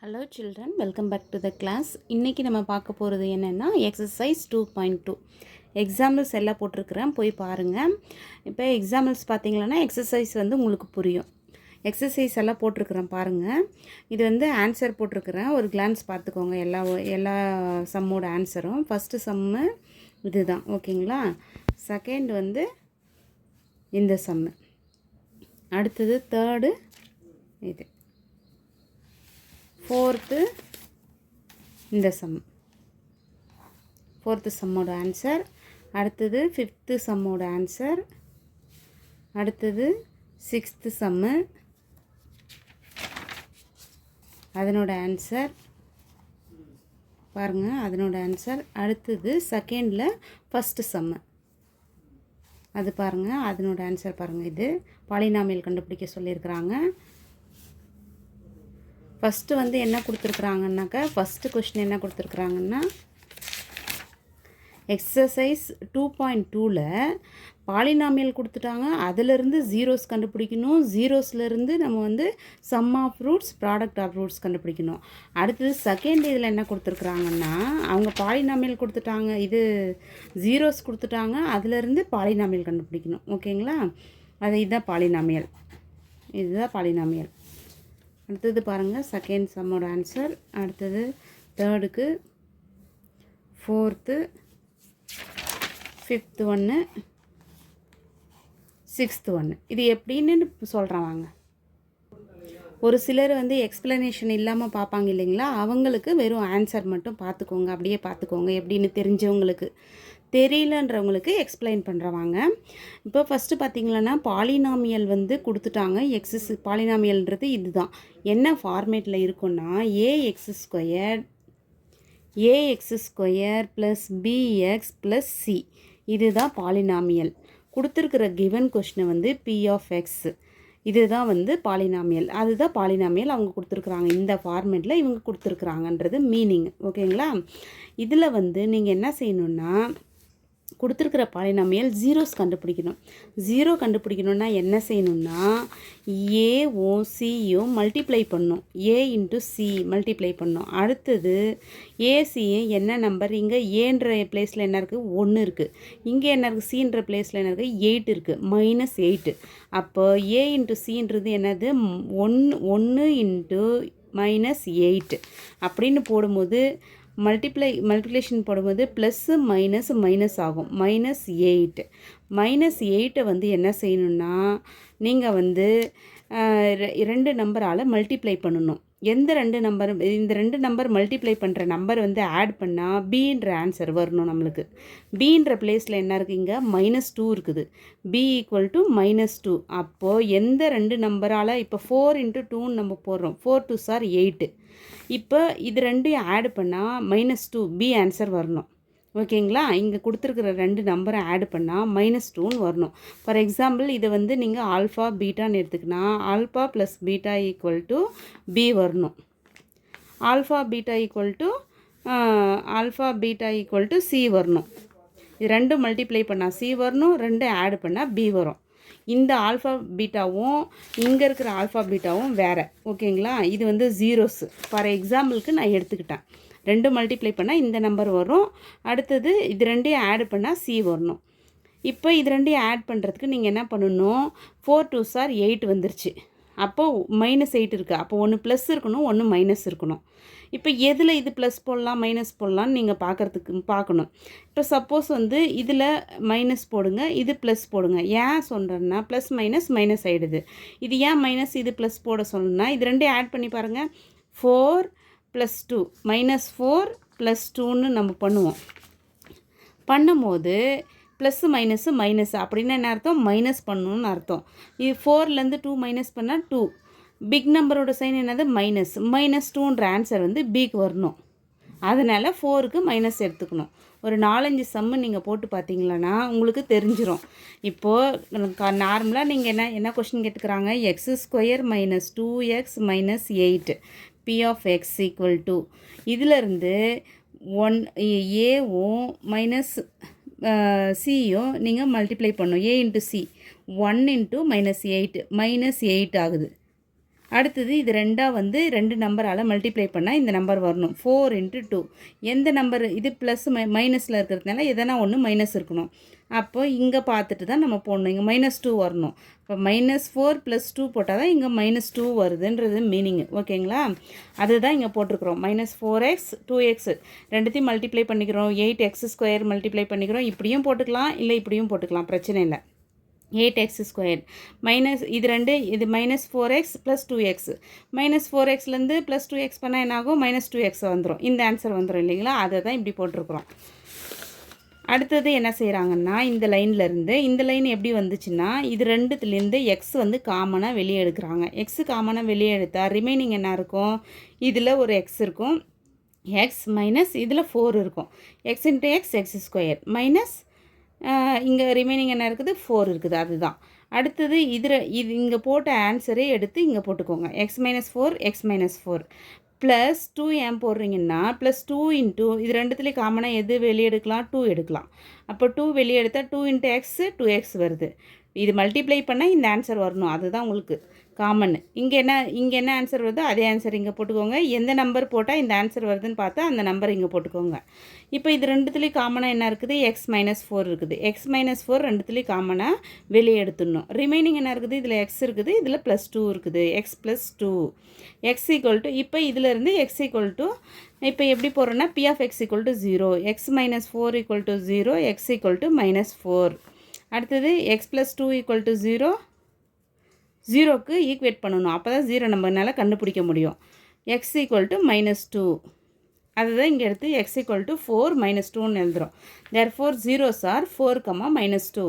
Hello children, welcome back to the class. இன்றைக்கி நம்ம பார்க்க போகிறது என்னென்னா எக்ஸசைஸ் 2.2 எக்ஸாம்பிள்ஸ் எல்லாம் போட்டிருக்கிறேன், போய் பாருங்கள். இப்போ எக்ஸாம்பிள்ஸ் பார்த்தீங்கன்னா எக்ஸசைஸ் வந்து உங்களுக்கு புரியும். எக்ஸசைஸ் எல்லாம் போட்டிருக்கிறேன் பாருங்கள். இது வந்து ஆன்சர் போட்டிருக்கிறேன், ஒரு கிளான்ஸ் பார்த்துக்கோங்க. எல்லா சம்மோட ஆன்சரும். ஃபஸ்ட்டு சம்மு இது தான், ஓகேங்களா. செகண்ட் வந்து இந்த சம்மு, அடுத்தது தேர்டு இது, ஃபோர்த்து இந்த சம், ஃபோர்த்து சம்மோட ஆன்சர். அடுத்தது ஃபிஃப்த்து சம்மோட ஆன்சர். அடுத்தது சிக்ஸ்த்து சம்மு, அதனோட ஆன்சர் பாருங்கள், அதனோட ஆன்சர். அடுத்தது செகண்டில் ஃபஸ்ட்டு சம்மு, அது பாருங்கள், அதனோட ஆன்சர் பாருங்கள். இது பாலினாமியல் கண்டுபிடிக்க சொல்லியிருக்கிறாங்க. ஃபஸ்ட்டு வந்து என்ன கொடுத்துருக்குறாங்கன்னாக்கா, ஃபஸ்ட்டு கொஸ்டின் என்ன கொடுத்துருக்குறாங்கன்னா, எக்ஸசைஸ் 2.2ல் பாலினாமியல் கொடுத்துட்டாங்க. அதிலிருந்து ஜீரோஸ் கண்டுபிடிக்கணும். ஜீரோஸ்லேருந்து நம்ம வந்து sum of roots, product of roots கண்டுபிடிக்கணும். அடுத்தது செகண்ட் இதில் என்ன கொடுத்துருக்குறாங்கன்னா, அவங்க பாலினாமியல் கொடுத்துட்டாங்க, இது ஜீரோஸ் கொடுத்துட்டாங்க, அதிலிருந்து பாலினாமியல் கண்டுபிடிக்கணும். ஓகேங்களா, இதுதான் பாலினாமியல், இதுதான் பாலினாமியல். அடுத்தது பாருங்கள், செகண்ட் சம்மோட ஆன்சர். அடுத்தது தேர்டுக்கு, ஃபோர்த்து, ஃபிஃப்த்து ஒன்று, சிக்ஸ்த்து ஒன்று. இது எப்படின்னு சொல்கிறேன் வாங்க. ஒரு சிலர் வந்து எக்ஸ்ப்ளனேஷன் இல்லாமல் பார்ப்பாங்க இல்லைங்களா, அவங்களுக்கு வெறும் ஆன்சர் மட்டும் பார்த்துக்கோங்க, அப்படியே பார்த்துக்கோங்க. எப்படின்னு தெரிஞ்சவங்களுக்கு, தெரியலன்றவங்களுக்கு எக்ஸ்பிளைன் பண்ணுறவாங்க. இப்போ ஃபஸ்ட்டு பார்த்திங்களன்னா, பாலினாமியல் வந்து கொடுத்துட்டாங்க. பாலினாமியல்ன்றது இதுதான். என்ன ஃபார்மேட்டில் இருக்குன்னா, A X square plus px plus C, இதுதான் பாலினாமியல். கொடுத்துருக்கிற கிவன் கொஸ்டினை வந்து பி ஆஃப் எக்ஸ், இதுதான் வந்து பாலினாமியல். அதுதான் பாலினாமியல் அவங்க கொடுத்துருக்குறாங்க. இந்த ஃபார்மேட்டில் இவங்க கொடுத்துருக்குறாங்கன்றது மீனிங். ஓகேங்களா. இதில் வந்து நீங்கள் என்ன செய்யணுன்னா, கொடுத்துருக்கிற பாலினாமியல் ஜீரோஸ் கண்டுபிடிக்கணும். ஜீரோ கண்டுபிடிக்கணுன்னா என்ன செய்யணுன்னா, ஏவும் சியும் மல்டிப்ளை பண்ணணும். ஏ இன்ட்டு சி மல்டிப்ளை பண்ணணும். அடுத்தது ஏசியும் என்ன நம்பர், இங்கே ஏன்ற பிளேஸில் என்ன இருக்குது, 1 இருக்குது. இங்கே என்ன இருக்குது, சின்ற பிளேஸில் என்ன இருக்குது, 8 இருக்குது, -8. அப்போ ஏ இன்ட்டு சின்றது என்னது, 1 இன்ட்டு -8 அப்படின்னு போடும்போது, மல்டிப்ளிகேஷன் போடும்போது ப்ளஸ்ஸு மைனஸ் மைனஸ் ஆகும், -8. -8 வந்து என்ன செய்யணுன்னா, நீங்கள் வந்து ரெண்டு நம்பரால் மல்டிப்ளை பண்ணணும். எந்த ரெண்டு நம்பர், இந்த ரெண்டு நம்பர் மல்டிப்ளை பண்ணுற நம்பர் வந்து ஆட் பண்ணால் பின்ற ஆன்சர் வரணும் நம்மளுக்கு. பின்ற பிளேஸில் என்ன இருக்குது, இங்கே -2 இருக்குது. B equal to -2. அப்போது எந்த ரெண்டு நம்பரால், இப்போ 4 × 2ன்னு நம்ம போடுறோம், 4 2s are 8. இப்போ இது ரெண்டையும் ஆட் பண்ணால் -2 பி ஆன்சர் வரணும். ஓகேங்களா. இங்கே கொடுத்துருக்குற ரெண்டு நம்பரை ஆட் பண்ணால் -2ன்னு வரணும். ஃபார் எக்ஸாம்பிள் இதை வந்து நீங்கள் ஆல்ஃபா பீட்டான்னு எடுத்துக்கினா, alpha plus beta equal to B வரணும். Alpha beta equal to C வரணும். இது ரெண்டும் மல்டிப்ளை பண்ணால் சி வரணும், ரெண்டு ஆட் பண்ணால் பி வரும். இந்த ஆல்ஃபா பீட்டாவும் இங்கே இருக்கிற ஆல்ஃபா பீட்டாவும் வேறு. ஓகேங்களா. இது வந்து ஜீரோஸ். ஃபார் எக்ஸாம்பிளுக்கு நான் எடுத்துக்கிட்டேன். ரெண்டு மல்டிப்ளை பண்ணால் இந்த நம்பர் வரும். அடுத்தது இது ரெண்டையும் ஆட் பண்ணால் சி வரணும். இப்போ இது ரெண்டையும் ஆட் பண்ணுறதுக்கு நீங்கள் என்ன பண்ணணும், 4 2s are 8 வந்துருச்சு. அப்போது -8 இருக்குது. அப்போ ஒன்று ப்ளஸ் இருக்கணும், ஒன்று மைனஸ் இருக்கணும். இப்போ எதில் இது ப்ளஸ் போடலாம் மைனஸ் போடலான்னு நீங்கள் பார்க்கணும். இப்போ சப்போஸ் வந்து இதில் மைனஸ் போடுங்க, இது ப்ளஸ் போடுங்க. ஏன் சொல்கிறேன்னா, ப்ளஸ் மைனஸ் மைனஸ் ஆகிடுது. இது ஏன் மைனஸ் இது ப்ளஸ் போட சொல்லணும்னா, இது ரெண்டையும் ஆட் பண்ணி பாருங்கள். 4 + 2 -4 + 2ன்னு நம்ம பண்ணும்போது ப்ளஸ்ஸு மைனஸு மைனஸ் அப்படின்னா என்ன அர்த்தம், மைனஸ் பண்ணணுன்னு அர்த்தம். இது 4லேருந்து 2 மைனஸ் பண்ணால் 2. பிக் நம்பரோட சைன் என்னது, -2ன்ற ஆன்சர் வந்து பிக்கு வரணும். அதனால் 4க்கு மைனஸ் எடுத்துக்கணும். ஒரு 4-5 சம்மு நீங்கள் போட்டு பார்த்தீங்களன்னா உங்களுக்கு தெரிஞ்சிடும். இப்போது நார்மலாக நீங்கள் என்ன கொஸ்டின் கேட்டுக்கிறாங்க, x² - 2x - 8 p of x equal to, இதிலருந்து ஏவும் மைனஸ் சியும் நீங்கள் மல்டிப்ளை பண்ணணும். ஏ இன்ட்டு சி, 1 × -8 -8 ஆகுது. அடுத்தது இது ரெண்டாக வந்து 2 நம்பரால் மல்டிப்ளை பண்ணால் இந்த நம்பர் வரணும். 4 × 2. எந்த நம்பர் இது ப்ளஸ் மைனஸில் இருக்கிறதுனால எதனா ஒன்று மைனஸ் இருக்கணும். அப்போ இங்கே பார்த்துட்டு தான் நம்ம போடணும். இங்கே -2 வரணும். இப்போ -4 + 2 போட்டால் தான் இங்கே -2 வருதுன்றது மீனிங்கு. ஓகேங்களா? அதுதான் இங்கே போட்டிருக்கிறோம். -4x 2x ரெண்டுத்தையும் மல்டிப்ளை பண்ணிக்கிறோம். 8x² மல்டிப்ளை பண்ணிக்கிறோம். இப்படியும் போட்டுக்கலாம், இல்லை இப்படியும் போட்டுக்கலாம், பிரச்சனை இல்லை. 8x² மைனஸ் இது ரெண்டு இது -4x + 2x -4xலேருந்து +2x பண்ணால் என்ன ஆகும்? -2x வந்துடும். இந்த ஆன்சர் வந்துடும் இல்லைங்களா? அதை தான் இப்படி போட்டிருக்கிறோம். அடுத்தது என்ன செய்கிறாங்கன்னா, இந்த லைன்லேருந்து இந்த லைன் எப்படி வந்துச்சுன்னா, இது ரெண்டுத்துலேருந்து எக்ஸ் வந்து காமனாக வெளியே எடுக்கிறாங்க. எக்ஸு காமனாக வெளியே எடுத்தால் ரிமைனிங் என்ன இருக்கும்? இதில் ஒரு எக்ஸ் இருக்கும், எக்ஸ் மைனஸ் இதில் 4 இருக்கும். x × x x² மைனஸ் இங்கே ரிமைனிங் என்ன இருக்குது? 4 இருக்குது. அதுதான் அடுத்தது. இது இங்கே போட்ட ஆன்சரே எடுத்து இங்கே போட்டுக்கோங்க. x - 4 x - 4 +2 ஏன் போடுறீங்கன்னா +2 × இது ரெண்டுத்துலேயும் காமனாக எது வெளியே எடுக்கலாம்? 2 எடுக்கலாம். அப்போ 2 வெளியே எடுத்தால் 2 × x 2x வருது. இது மல்டிப்ளை பண்ணால் இந்த ஆன்சர் வரணும். அதுதான் உங்களுக்கு காமன். இங்கே என்ன ஆன்சர் வருதோ அதே ஆன்சர் இங்கே போட்டுக்கோங்க. எந்த நம்பர் போட்டால் இந்த ஆன்சர் வருதுன்னு பார்த்தா அந்த நம்பர் இங்கே போட்டுக்கோங்க. இப்போ இது ரெண்டுத்துலேயும் காமனாக என்ன இருக்குது? x - 4 இருக்குது. x - 4 ரெண்டுத்துலேயும் காமனாக வெளியே எடுத்துடணும். ரிமைனிங் என்ன இருக்குது? இதில் x இருக்குது, இதில் +2 இருக்குது. x + 2 x = இப்போ இதிலேருந்து x = இப்போ எப்படி போடுறோன்னா P of x = 0, x - 4 = 0, x = -4. அடுத்தது x + 2 = 0, 0க்கு ஈக்குவேட் பண்ணணும். அப்போ தான் 0 நம்மளால் கண்டுபிடிக்க முடியும். x = -2. அதுதான் இங்கே எடுத்து x = 4 -2ன்னு எழுதுகிறோம். therefore zeros are 4, -2.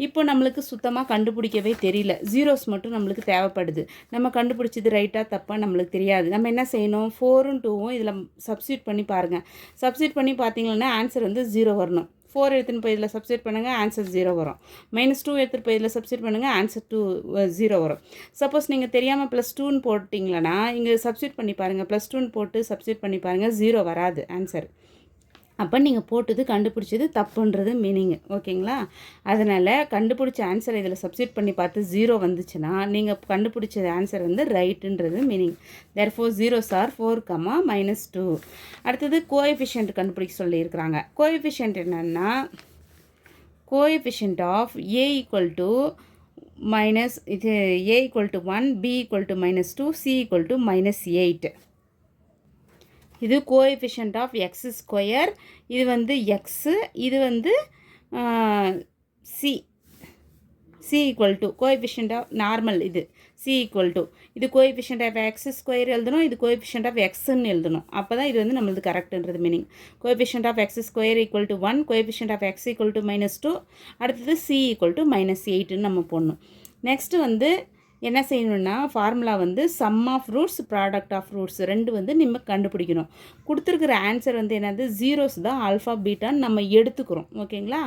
இப்போ நம்மளுக்கு சுத்தமாக கண்டுபிடிக்கவே தெரியல. ஜீரோஸ் மட்டும் நம்மளுக்கு தேவைப்படுது. நம்ம கண்டுபிடிச்சது ரைட்டாக தப்பாக நம்மளுக்கு தெரியாது. நம்ம என்ன செய்யணும்? 4ம் 2ம் இதில் சப்ஸ்டியூட் பண்ணி பாருங்கள். சப்ஸ்டியூட் பண்ணி பார்த்தீங்கன்னா ஆன்சர் வந்து 0 வரணும். 4 எடுத்துன்னு போய் இதில் சப்ஸ்டியூட் பண்ணுங்கள், ஆன்சர் 0 வரும். -2 எடுத்துகிட்டு போய் இதில் சப்ஸ்டியூட் பண்ணுங்கள், ஆன்சர் 0 வரும். சப்போஸ் நீங்கள் தெரியாமல் +2ன்னு போட்டிங்களன்னா இங்கே சப்ஸ்டியூட் பண்ணி பாருங்கள். +2ன்னு போட்டு சப்ஸ்டியூட் பண்ணி பாருங்கள், 0 வராது ஆன்சர். அப்போ நீங்கள் போட்டது கண்டுபிடிச்சது தப்புன்றது மீனிங்கு. ஓகேங்களா? அதனால் கண்டுபிடிச்ச ஆன்சரை இதில் சப்ஸ்டியூட் பண்ணி பார்த்து 0 வந்துச்சுன்னா நீங்கள் கண்டுபிடிச்ச ஆன்சர் வந்து ரைட்டுன்றது மீனிங். therefore zeros are 4, -2. அடுத்தது கோஎஃபிஷியன்ட் கண்டுபிடிக்க சொல்லியிருக்கிறாங்க. கோஎஃபிஷியன்ட் என்னென்னா, கோஎஃபிஷியன்ட் ஆஃப் a = இது a = 1, b = -2, c = -8. இது கோஎஃபிஷியன்ட் ஆஃப் x². இது வந்து எக்ஸு, இது வந்து C. C = coefficient of normal. இது சி = இது கோஎஃபிஷியன்ட் ஆஃப் x² எழுதணும், இது கோஎஃபிஷியன்ட் ஆஃப் எக்ஸ்ன்னு எழுதணும். அப்போ தான் இது வந்து நம்மளுக்கு கரெக்டுன்றது meaning. Coefficient of x² = 1, coefficient of x = -2, அடுத்தது c = -8ன்னு நம்ம போடணும். நெக்ஸ்ட்டு வந்து என்ன செய்யணும்னா, ஃபார்முலா வந்து sum of roots product of roots ரெண்டு வந்து நம்ம கண்டுபிடிக்கணும். கொடுத்துருக்குற ஆன்சர் வந்து என்னது? ஜீரோஸ் தான் ஆல்ஃபா பீட்டான்னு நம்ம எடுத்துக்கிறோம். ஓகேங்களா?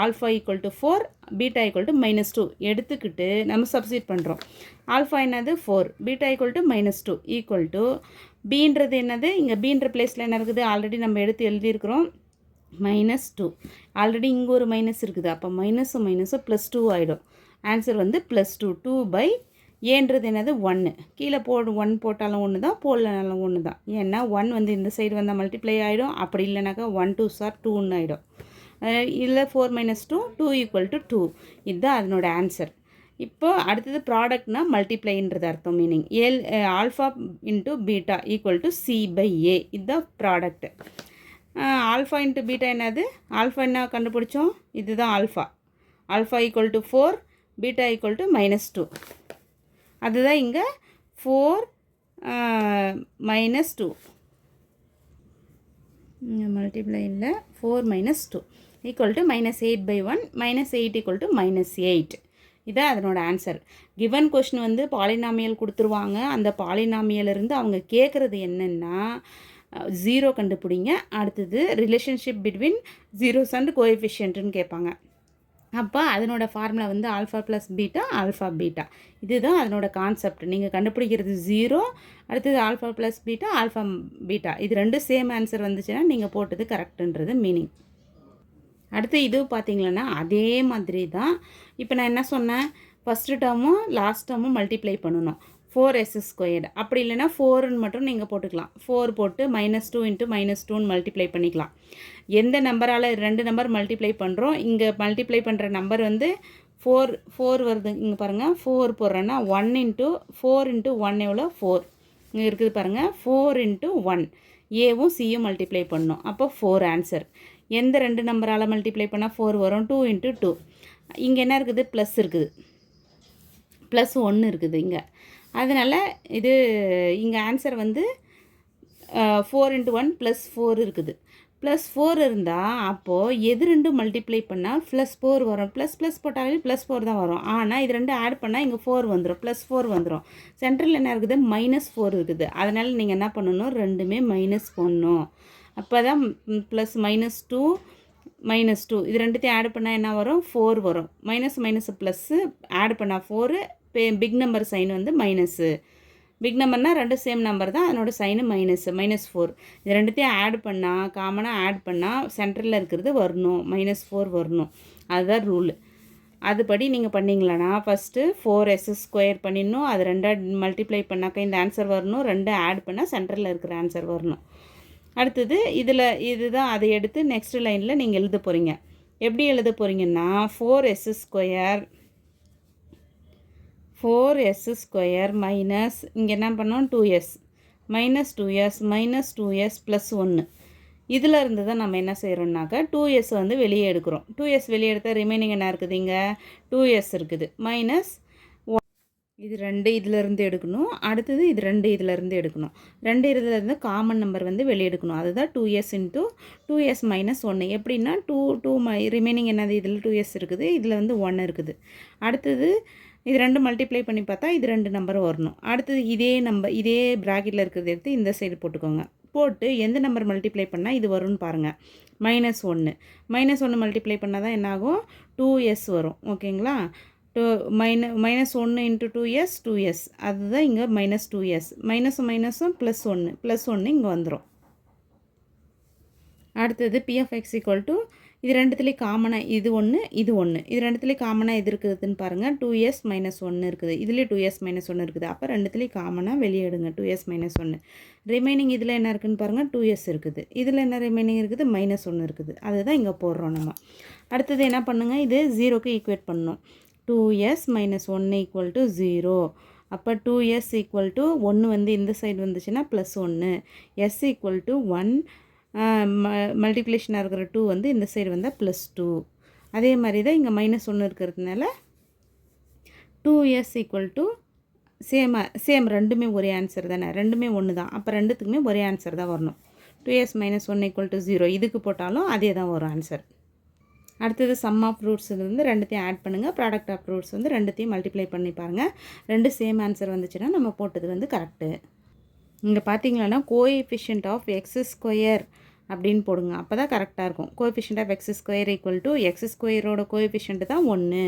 ஆல்ஃபா = 4, பீட்டா = -2 எடுத்துக்கிட்டு நம்ம சப்ஸ்டியூட் பண்ணுறோம். ஆல்ஃபா என்னது? 4, பீட்டா = -2 ஈக்குவல் பீன்றது என்னது? இங்கே பீன்ற பிளேஸில் என்ன இருக்குது? ஆல்ரெடி நம்ம எடுத்து எழுதியிருக்கிறோம், -2. ஆல்ரெடி இங்கே ஒரு மைனஸ் இருக்குது. அப்போ மைனஸும் +2 ஆகிடும். ஆன்சர் வந்து +2. 2 ஏன்றது என்னது? 1. கீழே 1 போட்டாலும் ஒன்று தான், போடலனாலும் ஒன்று தான். ஏன்னா 1 வந்து இந்த சைடு வந்தால் மல்டிப்ளை ஆகிடும். அப்படி இல்லைனாக்கா 1 2s are 2ன்னு ஆகிடும். இல்லை 4 - 2 2 = 2. இதுதான் அதனோட ஆன்சர். இப்போ அடுத்தது ப்ராடக்ட்னா மல்டிப்ளைன்றது அர்த்தம் மீனிங். Alpha × beta = c/a. இதுதான் ப்ராடக்ட். ஆல்ஃபா × பீட்டா என்னது? ஆல்ஃபா என்ன கண்டுபிடிச்சோம்? இதுதான் ஆல்ஃபா. Alpha = 4, beta = -2. அதுதான் இங்கே 4 -2 இங்கே மல்டிப்ளை இல்லை. 4 - 2 = -8/1, -8 = -8. இதான் அதனோட ஆன்சர். கிவன் கொஷின் வந்து பாலினாமியல் கொடுத்துருவாங்க. அந்த பாலினாமியலிருந்து அவங்க கேட்குறது என்னென்னா, 0 கண்டுபிடிங்க, அடுத்தது ரிலேஷன்ஷிப் பிட்வீன் ஜீரோஸ் அண்ட் கோஎஃபிஷியன்ட்டுன்னு கேட்பாங்க. அப்போ அதனோட ஃபார்முலா வந்து ஆல்ஃபா + பீட்டா, ஆல்ஃபா பீட்டா. இதுதான் அதனோட கான்செப்ட். நீங்கள் கண்டுபிடிக்கிறது 0, அடுத்தது ஆல்ஃபா + பீட்டா, ஆல்ஃபா பீட்டா. இது ரெண்டும் சேம் ஆன்சர் வந்துச்சுன்னா நீங்கள் போட்டது கரெக்டுன்றது மீனிங். அடுத்து இது பார்த்தீங்களன்னா அதே மாதிரி தான். இப்போ நான் என்ன சொன்னேன்? ஃபஸ்ட்டு டேர்மும் லாஸ்ட் டேர்மும் மல்டிப்ளை பண்ணணும். 4s². அப்படி இல்லைன்னா 4ன்னு மட்டும் நீங்கள் போட்டுக்கலாம். 4 போட்டு -2 × -2ன்னு மல்டிப்ளை பண்ணிக்கலாம். எந்த நம்பரால் 2 நம்பர் மல்டிப்ளை பண்ணுறோம், இங்கே மல்டிப்ளை பண்ணுற நம்பர் வந்து 4 வருது. இங்கே பாருங்கள் 4 போடுறேன்னா 1 × 4 × 1 எவ்வளோ 4. இங்கே இருக்குது பாருங்கள் 4 × 1. ஏவும் சியும் மல்டிப்ளை பண்ணணும். அப்போ 4 ஆன்சர். எந்த 2 நம்பரால் மல்டிப்ளை பண்ணால் 4 வரும்? 2 × 2. இங்கே என்ன இருக்குது? ப்ளஸ் இருக்குது, +1 இருக்குது இங்கே. அதனால் இது இங்கே ஆன்சர் வந்து 4 × 1 +4 இருக்குது. +4 இருந்தால் அப்போது எது ரெண்டும் மல்டிப்ளை பண்ணால் +4 வரும். ப்ளஸ் போட்டாலே +4 தான் வரும். ஆனால் இது ரெண்டும் ஆட் பண்ணால் இங்கே 4 வந்துடும், +4 வந்துடும். சென்ட்ரல் என்ன இருக்குது? -4 இருக்குது. அதனால் நீங்கள் என்ன பண்ணணும்? ரெண்டுமே மைனஸ் பண்ணணும். அப்போ தான் +-2 -2 இது ரெண்டுத்தையும் ஆட் பண்ணால் என்ன வரும்? 4 வரும். மைனஸ் ப்ளஸ்ஸு ஆட் பண்ணால் 4, பிக் நம்பர் சைன் வந்து மைனஸு. பிக் நம்பர்னால் ரெண்டு சேம் நம்பர் தான், அதனோட சைனு -4. இது ரெண்டுத்தையும் ஆட் பண்ணால், காமனாக ஆட் பண்ணால் சென்டரில் இருக்கிறது வரணும், -4 வரணும். அதுதான் ரூலு. அதுபடி நீங்கள் பண்ணிங்களா ஃபஸ்ட்டு 4s² பண்ணிடணும். அது 2 மல்டிப்ளை பண்ணாக்கா இந்த ஆன்சர் வரணும். 2 ஆட் பண்ணால் சென்டரில் இருக்கிற ஆன்சர் வரணும். அடுத்தது இதுதான் அதை எடுத்து நெக்ஸ்ட் லைனில் நீங்கள் எழுத போகிறீங்க. எப்படி எழுத போகிறீங்கன்னா 4s² மைனஸ் இங்கே என்ன பண்ணோம்? 2s -2s +1. இதில் இருந்து தான் நம்ம என்ன செய்கிறோம்னாக்கா 2s வந்து வெளியே எடுக்கிறோம். 2s வெளியே எடுத்தால் ரிமைனிங் என்ன இருக்குது? இங்கே 2s இருக்குது. -1 இது 2 இதிலேருந்து எடுக்கணும். அடுத்தது இது 2 இதிலேருந்து எடுக்கணும். 2 இதிலேருந்து காமன் நம்பர் வந்து வெளியே எடுக்கணும். அதுதான் 2s × 2s -1. எப்படின்னா 2 ரிமைனிங் என்னது? இதில் 2s இருக்குது, இதில் வந்து 1 இருக்குது. அடுத்தது இது 2 மல்டிப்ளை பண்ணி பார்த்தா இது 2 நம்பர் வரணும். அடுத்தது இதே ப்ராக்கெட்டில் இருக்கிறத எடுத்து இந்த சைடு போட்டுக்கோங்க. போட்டு எந்த நம்பர் மல்டிப்ளை பண்ணால் இது வரும்னு பாருங்கள். -1 மல்டிப்ளை பண்ணால் தான் என்னாகும்? 2s வரும். ஓகேங்களா? -1 × 2s 2s. அதுதான் இங்கே -2s. மைனஸும் +1 இங்கே வந்துடும். அடுத்தது p(x) இது ரெண்டுத்துலேயும் காமனாக இது 1 இது 1. இது ரெண்டுத்துலேயும் காமனாக எது இருக்குதுன்னு பாருங்கள். 2s -1 இருக்குது. இதுலேயும் 2s -1 இருக்குது. அப்போ ரெண்டுத்துலேயும் காமனாக வெளியே எடுங்க. 2s -1. ரிமைனிங் இதில் என்ன இருக்குதுன்னு பாருங்கள். 2s இருக்குது. இதில் என்ன ரிமைனிங் இருக்குது? -1 இருக்குது. அதுதான் இங்கே போடுறோம் நம்ம. அடுத்தது என்ன பண்ணுங்கள்? இது 0க்கு ஈக்குவேட் பண்ணணும். 2s -1 = 0. அப்போ 2s = 1 வந்து இந்த சைடு வந்துச்சுன்னா +1. s = 1 மல்டிப்ளிகேஷனாக இருக்கிற 2 வந்து இந்த சைடு வந்தால் +2. அதே மாதிரி தான் இங்கே -1 இருக்கிறதுனால 2s = சேம் ரெண்டுமே ஒரே ஆன்சர் தானே, ரெண்டுமே 1 தான். அப்போ ரெண்டுத்துக்குமே ஒரே ஆன்சர் தான் வரணும். 2s -1 = 0 இதுக்கு போட்டாலும் அதே தான் வரும் ஆன்சர். அடுத்தது சம் ஆஃப் ரூட்ஸ் வந்து ரெண்டுத்தையும் ஆட் பண்ணுங்கள். ப்ராடக்ட் ஆஃப் ரூட்ஸ் வந்து ரெண்டுத்தையும் மல்டிப்ளை பண்ணி பாருங்கள். 2 சேம் ஆன்சர் வந்துச்சுன்னா நம்ம போட்டது வந்து கரெக்டு. இங்கே பார்த்தீங்கன்னா கோஎஃபிஷியன்ட் ஆஃப் x² அப்படின்னு போடுங்க. அப்போ தான் கரெக்டாக இருக்கும். Coefficient of x² = x² coefficient தான் 1.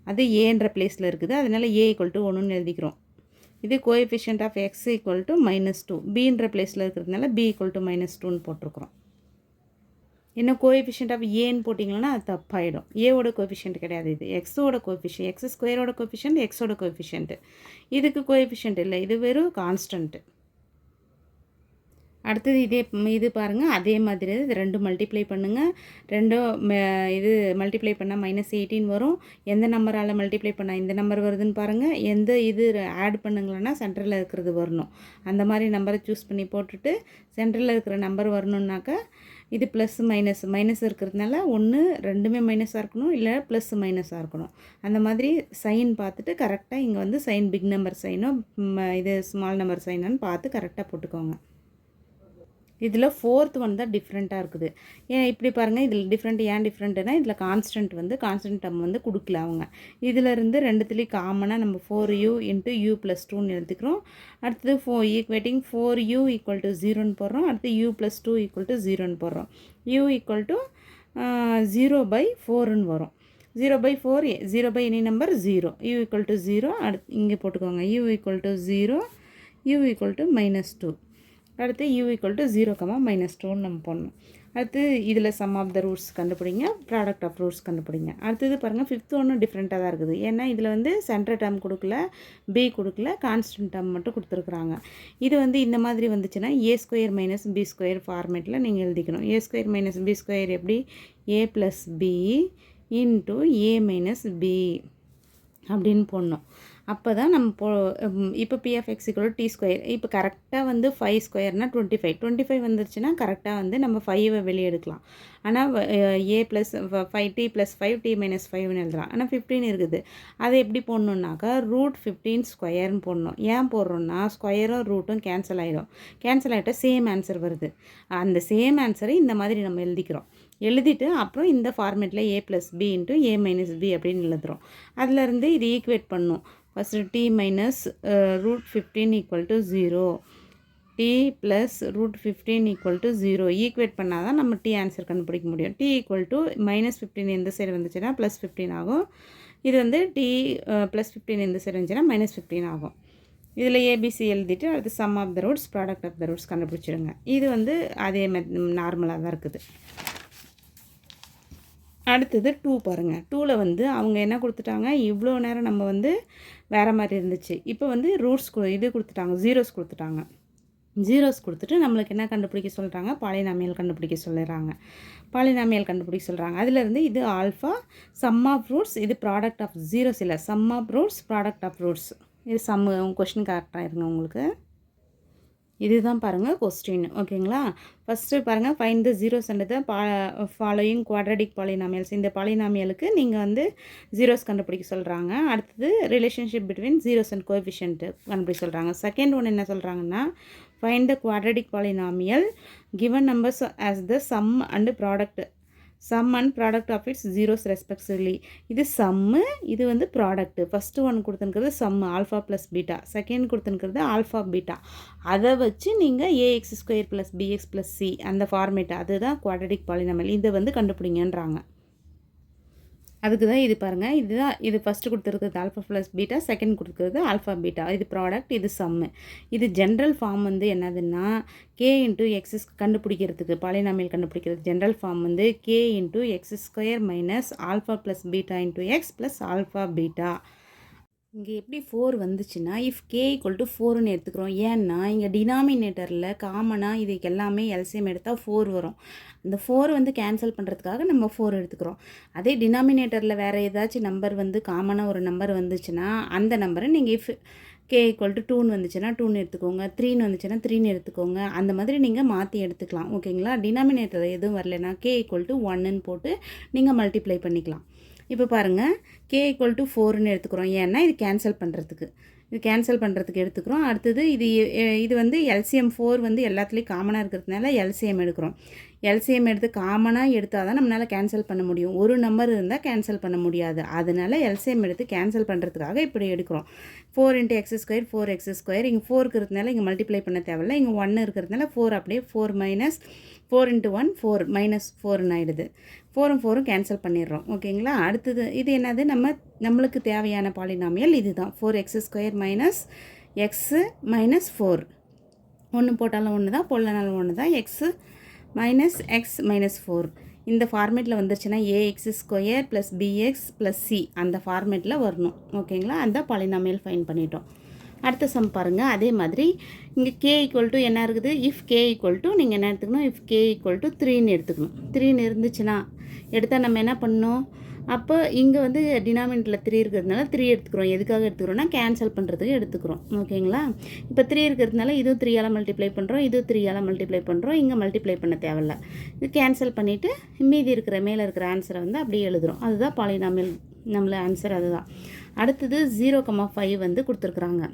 அது ஏன்ற பிளேஸில் இருக்குது. அதனால் a = 1ன்னு எழுதிக்கிறோம். இது கோஎஃபிஷியன்ட் ஆஃப் x = -2. bன்ற பிளேஸில் இருக்கிறதுனால b = -2ன்னு போட்டிருக்கிறோம். இன்னும் கோஎஃபிஷியன்ட் ஆஃப் ஏன்னு போட்டிங்கன்னா அது தப்பாயிடும். ஏவோட கோஎஃபிஷியன்ட் கிடையாது, இது எக்ஸோட கோஎஃபிஷியன்ட். x² கோஎஃபிஷியன்ட் எக்ஸோட கோஎஃபிஷியன்ட். இதுக்கு கோஎஃபிஷியன்ட் இல்லை, இது வெறும் கான்ஸ்டன்ட்டு. அடுத்தது இது பாருங்கள். அதே மாதிரி இது 2 மல்டிப்ளை பண்ணுங்கள். 2 இது மல்டிப்ளை பண்ணால் -18 வரும். எந்த நம்பரால் மல்டிப்ளை பண்ணால் இந்த நம்பர் வருதுன்னு பாருங்கள். எந்த இது ஆட் பண்ணுங்களேன்னா சென்டரில் இருக்கிறது வரணும். அந்த மாதிரி நம்பரை சூஸ் பண்ணி போட்டுட்டு சென்டரில் இருக்கிற நம்பர் வரணுன்னாக்கா இது +- இருக்கிறதுனால ஒன்று ரெண்டுமே மைனஸாக இருக்கணும், இல்லை +- இருக்கணும். அந்த மாதிரி சைன் பார்த்துட்டு கரெக்டாக இங்கே வந்து சைன் பிக் நம்பர் சைனோ இது ஸ்மால் நம்பர் சைனோன்னு பார்த்து கரெக்டாக போட்டுக்கோங்க. இதில் 4th ஒன் தான் டிஃப்ரெண்ட்டாக இருக்குது. ஏன் இப்படி பாருங்கள், இதில் டிஃப்ரெண்ட்டுனா இதில் கான்ஸ்டன்ட் டேர்ம் வந்து கொடுக்கல அவங்க. இதிலேருந்து ரெண்டுத்துலேயும் காமனாக நம்ம 4u × u + 2ன்னு எழுதிக்கிறோம். அடுத்தது ஈக்குவேட்டிங் 4u = 0ன்னு போடுறோம். அடுத்து u + 2 = 0ன்னு போடுறோம். u = 0/4ன்னு வரும். 0/4 0 எனி நம்பர் 0. u = 0. அடுத்து இங்கே போட்டுக்கோங்க. u = 0, u = -2. அடுத்து u = 0, -2ன்னு நம்ம போடணும். அடுத்து இதில் சம் ஆஃப் த ரூட்ஸ் கண்டுபிடிங்க, ப்ராடக்ட் ஆஃப் ரூட்ஸ் கண்டுபிடிங்க. அடுத்தது பாருங்கள், ஃபிஃப்த் ஒன்றும் டிஃப்ரெண்ட்டாக தான் இருக்குது. ஏன்னா இதில் வந்து சென்டர் டேர்ம் கொடுக்கல, பி கொடுக்கல, கான்ஸ்டன்ட் டேர்ம் மட்டும் கொடுத்துருக்குறாங்க. இது வந்து இந்த மாதிரி வந்துச்சுன்னா A square minus B square ஃபார்மேட்டில் நீங்கள் எழுதிக்கணும். A square minus B square எப்படி? A plus B into A minus B அப்படின்னு போடணும். அப்போ தான் நம்ம இப்போ P of X equal D square. இப்போ கரெக்டாக வந்து 5 ஸ்கொயர்னால் 25 வந்துருச்சுன்னா கரெக்டாக வந்து நம்ம 5 வெளியே எடுக்கலாம். ஆனால் A plus 5t plus 5t minus 5ன்னு எழுதலாம். ஆனால் 15 இருக்குது. அதை எப்படி போடணுன்னாக்கா √15 ஸ்கொயர்னு போடணும். ஏன் போடுறோன்னா ஸ்கொயரும் ரூட்டும் கேன்சல் ஆகிடும். கேன்சல் ஆகிட்டால் சேம் ஆன்சர் வருது. அந்த சேம் ஆன்சரை இந்த மாதிரி நம்ம எழுதிக்கிறோம். எழுதிட்டு அப்புறம் இந்த ஃபார்மேட்டில் ஏ plus B into A minus B அப்படின்னு எழுதுகிறோம். அதிலேருந்து இது ஈக்குவேட் பண்ணும். First t minus √15 equal to 0, t plus √15 equal to 0 equate பண்ணால் தான் நம்ம t ஆன்சர் கண்டுபிடிக்க முடியும். t ஈக்குவல் டு -15 எந்த சைடு வந்துச்சுன்னா +15 ஆகும். இது வந்து t +15 எந்த சைடு வந்துச்சுன்னா -15 ஆகும். இதில் ஏபிசி எழுதிட்டு அடுத்து sum of the roots, product of the roots கண்டுபிடிச்சிடுங்க. இது வந்து அதே நார்மலாக தான் இருக்குது. அடுத்தது 2 பாருங்கள். 2ல் வந்து அவங்க என்ன கொடுத்துட்டாங்க, இவ்வளோ நேரம் நம்ம வந்து வேறு மாதிரி இருந்துச்சு. இப்போ வந்து ரூட்ஸ் இது கொடுத்துட்டாங்க, ஜீரோஸ் கொடுத்துட்டாங்க. ஜீரோஸ் கொடுத்துட்டு நம்மளுக்கு என்ன கண்டுபிடிக்க சொல்கிறாங்க, பாலினாமியல் கண்டுபிடிக்க சொல்லிடுறாங்க. பாலினாமியல் கண்டுபிடிக்க சொல்கிறாங்க. அதிலேருந்து இது ஆல்ஃபா, சம் ஆஃப் ரூட்ஸ், இது ப்ராடக்ட் ஆஃப் ஜீரோஸ் இல்லை, sum of roots, product of roots. இது கொஸ்டின் கரெக்டாக இருங்க உங்களுக்கு. இதுதான் பாருங்கள் கொஸ்டின். ஓகேங்களா? ஃபஸ்ட்டு பாருங்கள், find the zeros and the following quadratic polynomials. இந்த பாலினாமியலுக்கு நீங்கள் வந்து ஜீரோஸ் கண்டுபிடிக்க சொல்கிறாங்க. அடுத்தது relationship between zeros and coefficient கண்டுபிடிக்க சொல்கிறாங்க. செகண்ட் ஒன்று என்ன சொல்கிறாங்கன்னா, find the quadratic polynomial given numbers as the sum and product, sum and product of its zeros respectively. இது சம்மு, இது வந்து ப்ராடக்ட்டு. ஃபஸ்ட்டு ஒன்று கொடுத்துருக்கிறது sum alpha plus beta, second கொடுத்துருக்கிறது ஆல்ஃபா பீட்டா. அதை வச்சு நீங்கள் a x square plus px plus C அந்த ஃபார்மேட், அதுதான் குவாட்ரடிக் பாலினாமியல். இதை வந்து கண்டுபிடிங்கன்றாங்க. அதுக்கு தான் இது பாருங்கள், இதுதான் இது ஃபஸ்ட்டு கொடுத்துருக்குறது ஆல்ஃபா ப்ளஸ் பீட்டா, செகண்ட் கொடுத்துருக்குறது ஆல்ஃபா பீட்டா. இது ப்ராடக்ட், இது சம்மு. இது ஜென்ரல் ஃபார்ம் வந்து என்னதுன்னா கே இன்ட்டு எக்ஸஸ் கண்டுபிடிக்கிறதுக்கு, பாலினாமியல் கண்டுபிடிக்கிறது ஜென்ரல் ஃபார்ம் வந்து K into X square minus alpha plus beta into X plus alpha beta. இங்கே எப்படி 4 வந்துச்சுன்னா இஃப் கே ஈக்குவல் டு 4ன்னு எடுத்துக்கிறோம். ஏன்னா இங்கே டினாமினேட்டரில் காமனாக இதுக்கு எல்லாமே எல்சிஎம் எடுத்தால் 4 வரும். அந்த 4 வந்து கேன்சல் பண்ணுறதுக்காக நம்ம 4 எடுத்துக்கிறோம். அதே டினாமினேட்டரில் வேறு ஏதாச்சும் நம்பர் வந்து காமனாக ஒரு நம்பர் வந்துச்சுன்னா அந்த நம்பரை நீங்கள் இஃப் கே ஈக்குவல் டு 2ன்னு வந்துச்சுன்னா 2ன்னு எடுத்துக்கோங்க, 3ன்னு வந்துச்சுன்னா 3ன்னு எடுத்துக்கோங்க. அந்த மாதிரி நீங்கள் மாற்றி எடுத்துக்கலாம். ஓகேங்களா? டினாமினேட்டர் எதுவும் வரலைன்னா கே ஈக்குவல் டு 1ன்னு போட்டு நீங்கள் மல்டிப்ளை பண்ணிக்கலாம். இப்போ பாருங்கள், கே ஈக்குவல் டு 4ன்னு எடுத்துக்கிறோம். ஏன்னா இது கேன்சல் பண்ணுறதுக்கு எடுத்துக்கிறோம். அடுத்தது இது வந்து எல்சிஎம் 4 வந்து எல்லாத்துலேயும் காமனாக இருக்கிறதுனால எல்சிஎம் எடுக்கிறோம். எல்சிஎம் எடுத்து காமனாக எடுத்தால் தான் நம்மளால் கேன்சல் பண்ண முடியும். ஒரு நம்பர் இருந்தால் கேன்சல் பண்ண முடியாது. அதனால் எல்சிஎம் எடுத்து கேன்சல் பண்ணுறதுக்காக இப்படி எடுக்கிறோம். 4 × x², 4x². இங்கே 4 இருக்கிறதுனால இங்கே மல்டிப்ளை பண்ண தேவையில்லை. இங்கே 1 இருக்கிறதுனால 4 அப்படியே 4 மைனஸ் 4 × 1 4 -4ன்னு ஆகிடுது. 4ம் 4ம் கேன்சல் பண்ணிடுறோம். ஓகேங்களா? அடுத்தது இது என்னது, நம்மளுக்கு தேவையான பாலினாமியல் இதுதான். 4x² minus x minus 4. ஒன்று போட்டாலும் ஒன்று தான், போடலனாலும் ஒன்று தான். எக்ஸு மைனஸ் எக்ஸ் மைனஸ் 4 இந்த ஃபார்மேட்டில் வந்துருச்சுன்னா ax² plus bx plus c அந்த ஃபார்மேட்டில் வரணும். ஓகேங்களா? அந்த பாலினாமியல் ஃபைன் பண்ணிட்டோம். அடுத்த சம் பாருங்கள். அதே மாதிரி இங்கே கே ஈக்குவல் டு என்ன இருக்குது, இஃப் கே ஈக்குவல் டு நீங்கள் என்ன எடுத்துக்கணும், இஃப் கே ஈக்குவல் டு 3ன்னு எடுத்துக்கணும். 3ன்னு இருந்துச்சுன்னா எடுத்தால் நம்ம என்ன பண்ணணும், அப்போ இங்கே வந்து டினாமினேட்டரில் 3 இருக்கிறதுனால 3 எடுத்துக்கிறோம். எதுக்காக எடுத்துக்கிறோம்னா கேன்சல் பண்ணுறதுக்கு எடுத்துக்கிறோம். ஓகேங்களா? இப்போ 3 இருக்கிறதுனால இதுவும் 3ஆல் மல்டிப்ளை பண்ணுறோம், இதுவும் 3ஆல் மல்டிப்ளை பண்ணுறோம். இங்கே மல்டிப்ளை பண்ண தேவையில்ல. இது கேன்சல் பண்ணிவிட்டு மீதி இருக்கிற மேலே இருக்கிற ஆன்சரை வந்து அப்படியே எழுதுகிறோம். அதுதான் பாலினாமியல் நம்மள ஆன்சர். அதுதான். அடுத்தது 0,5 வந்து கொடுத்துருக்குறாங்க.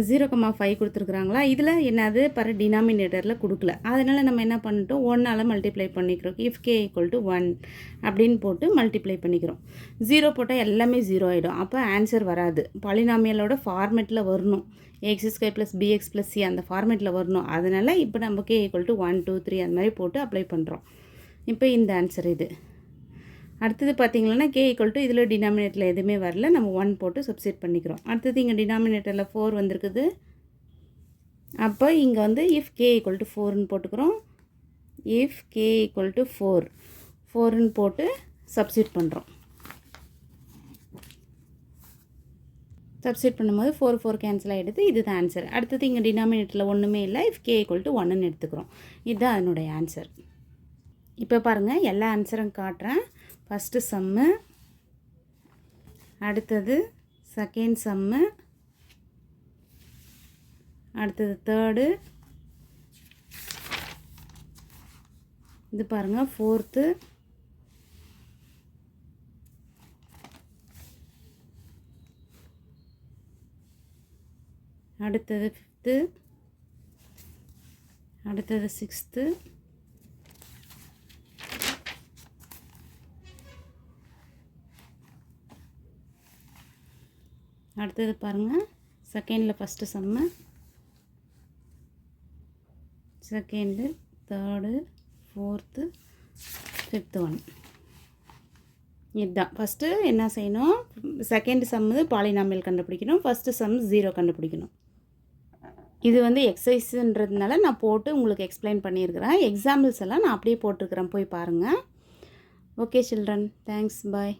0,5 கொடுத்துருக்குறாங்களா. இதில் என்னது டினாமினேட்டரில் கொடுக்கல. அதனால் நம்ம என்ன பண்ணிட்டோம், 1ஆல் மல்டிப்ளை பண்ணிக்கிறோம். இஃப் கே ஈக்குவல் டு 1 அப்படின்னு போட்டு மல்டிப்ளை பண்ணிக்கிறோம். 0 போட்டால் எல்லாமே 0 ஆகிடும். அப்போ ஆன்சர் வராது. பாலினாமியலோட ஃபார்மேட்டில் வரணும். ax² plus bx plus c அந்த ஃபார்மேட்டில் வரணும். அதனால் இப்போ நம்ம கே ஈக்குவல் டு 1 2 3 அந்த மாதிரி போட்டு அப்ளை பண்ணுறோம். இப்போ இந்த ஆன்சர் இது. அடுத்தது பார்த்திங்கன்னா கே ஈக்குவல் டு இதில் டினாமினேட்டரில் எதுவுமே வரல, நம்ம 1 போட்டு சப்ஸ்டிட் பண்ணிக்கிறோம். அடுத்தது இங்கே டினாமினேட்டரில் 4 வந்திருக்குது. அப்போ இங்கே வந்து இஃப் கே ஈக்குவல் டு 4ன்னு போட்டுக்கிறோம். இஃப் கே ஈக்குவல் டு 4ன்னு போட்டு சப்ஸ்டியூட் பண்ணுறோம். சப்ஸ்டியூட் பண்ணும்போது 4 கேன்சல் ஆகிடுது. இதுதான் ஆன்சர். அடுத்தது இங்கே டினாமினேட்டரில் ஒன்றுமே இல்லை. இஃப் கே ஈக்குவல் டு 1ன்னு எடுத்துக்கிறோம். இதுதான் அதனுடைய ஆன்சர். இப்போ பாருங்கள், எல்லா ஆன்சரும் காட்டுறேன். ஃபஸ்ட்டு சம்மு, அடுத்தது செகண்ட் சம்மு, அடுத்தது தேர்டு, இது பாருங்கள் ஃபோர்த்து, அடுத்தது ஃபிஃப்த்து, அடுத்தது சிக்ஸ்த்து, அடுத்தது பாருங்கள் செகண்டில் ஃபஸ்ட்டு சம்மு, second, third, fourth, fifth one. இதுதான் ஃபஸ்ட்டு என்ன செய்யணும், செகண்ட் சம்மு பாலினாமியல் கண்டுபிடிக்கணும், ஃபஸ்ட்டு சம் 0 கண்டுபிடிக்கணும். இது வந்து எக்ஸசைஸுன்றதுனால நான் போட்டு உங்களுக்கு எக்ஸ்பிளைன் பண்ணியிருக்கிறேன். எக்ஸாம்பிள்ஸ் எல்லாம் நான் அப்படியே போட்டிருக்கிறேன், போய் பாருங்கள். ஓகே சில்ட்ரன், தேங்க்ஸ், பாய்.